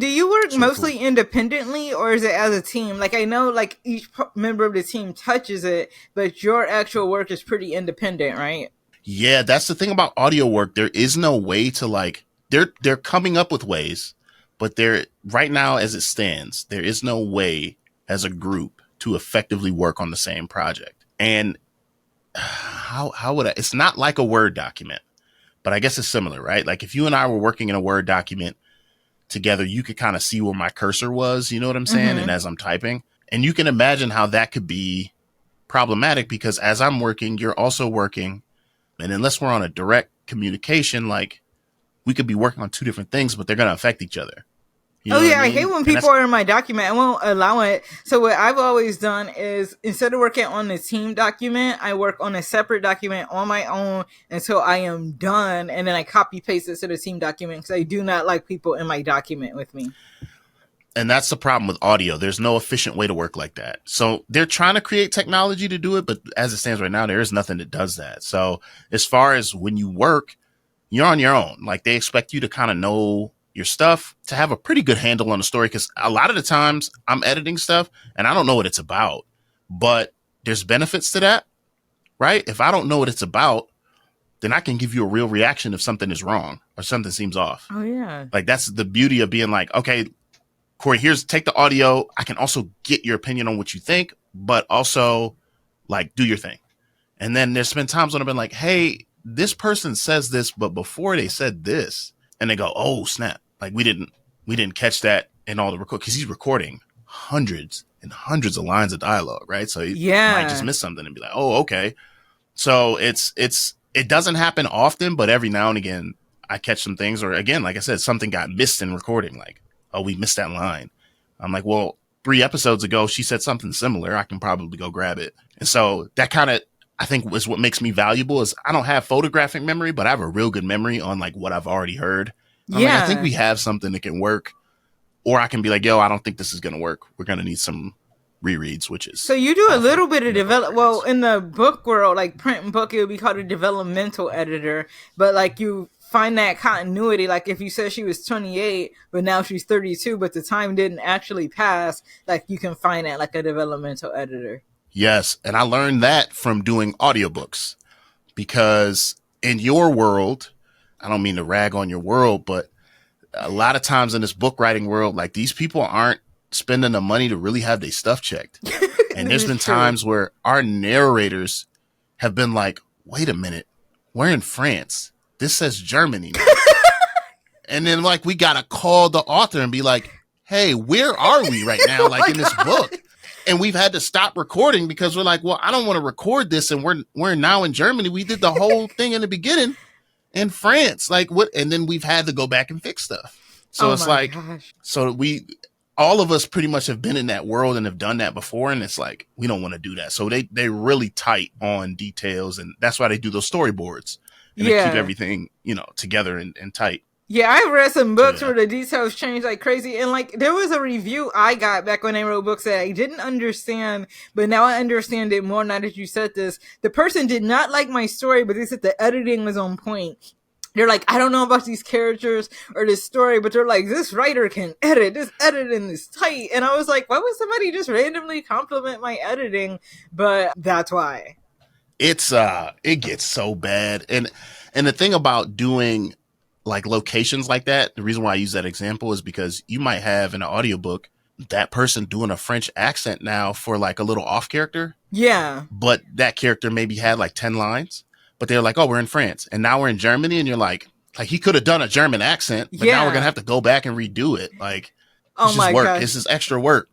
Do you work It's really cool. mostly independently or is it as a team? Like I know like each member of the team touches it, but your actual work is pretty independent, right? Yeah, that's the thing about audio work. There is no way to like they're coming up with ways, but there right now as it stands, there is no way as a group to effectively work on the same project. And how would I, it's not like a Word document, but I guess it's similar, right? Like if you and I were working in a Word document together, you could kind of see where my cursor was, you know what I'm saying? And Mm-hmm. as I'm typing, and you can imagine how that could be problematic because as I'm working, you're also working. And unless we're on a direct communication, like we could be working on two different things, but they're going to affect each other. You Oh know what I yeah, I hate mean? when And people that's, are in my document. I won't allow it. So what I've always done is instead of working on the team document, I work on a separate document on my own until I am done, and then I copy paste it to the team document because I do not like people in my document with me. and that's the problem with audio. There's no efficient way to work like that. So they're trying to create technology to do it, but as it stands right now, there is nothing that does that. So as far as when you work, you're on your own. Like they expect you to kind of know your stuff, to have a pretty good handle on the story. Cause a lot of the times I'm editing stuff and I don't know what it's about, but there's benefits to that, right? If I don't know what it's about, then I can give you a real reaction if something is wrong or something seems off. Oh yeah. Like that's the beauty of being like, okay, Corey, here's take the audio. I can also get your opinion on what you think, but also like do your thing. And then there's been times when I've been like, hey, this person says this, but before they said this, and they go, oh snap, like we didn't catch that in all the record because he's recording hundreds and hundreds of lines of dialogue, right? So he might just Yeah. miss something and be like, oh, okay. So it doesn't happen often, but every now and again I catch some things, or again, like I said, something got missed in recording, like, oh, we missed that line. I'm like, well, 3 episodes ago she said something similar. I can probably go grab it. And so that kind of I think is what makes me valuable is I don't have photographic memory, but I have a real good memory on like what I've already heard. I'm like, I think Yeah. we have something that can work. Or I can be like, yo, I don't think this is going to work. We're going to need some rereads, which So is you do a often, little bit of never develop. Well, happens. in the book world, like print and book, it would be called a developmental editor. But like you find that continuity. Like if you said she was 28, but now she's 32, but the time didn't actually pass. Like you can find that like a developmental editor. Yes. And I learned that from doing audiobooks because in your world, I don't mean to rag on your world, but a lot of times in this book writing world, like these people aren't spending the money to really have their stuff checked. And This there's is been true. times where our narrators have been like, wait a minute, we're in France. This says Germany now. And then like we gotta call the author and be like, hey, where are we right now? Oh Like my in this god. book. And we've had to stop recording because we're like, well, I don't want to record this and we're now in Germany. We did the whole thing in the beginning in France. Like what and then we've had to go back and fix stuff. So Oh it's my like gosh. so we all of us pretty much have been in that world and have done that before, and it's like we don't want to do that. So they're really tight on details, and that's why they do those storyboards and they keep Yeah. everything together and tight. Yeah, I've read some So books yeah. where the details change like crazy. And like, there was a review I got back when I wrote books that I didn't understand, but now I understand it more now that you said this. The person did not like my story, but they said the editing was on point. They're like, I don't know about these characters or this story, but they're like, this writer can edit. This editing is tight. And I was like, why would somebody just randomly compliment my editing? But that's why. It gets so bad, and the thing about doing like locations like that, the reason why I use that example is because you might have in an audiobook that person doing a French accent now for like a little off character, Yeah. but that character maybe had like 10 lines, but they're like, oh, we're in France and now we're in Germany, and you're like he could have done a German accent, but now we're gonna Yeah. have to go back and redo it. Like Oh it's just my work. It's gosh. just extra work.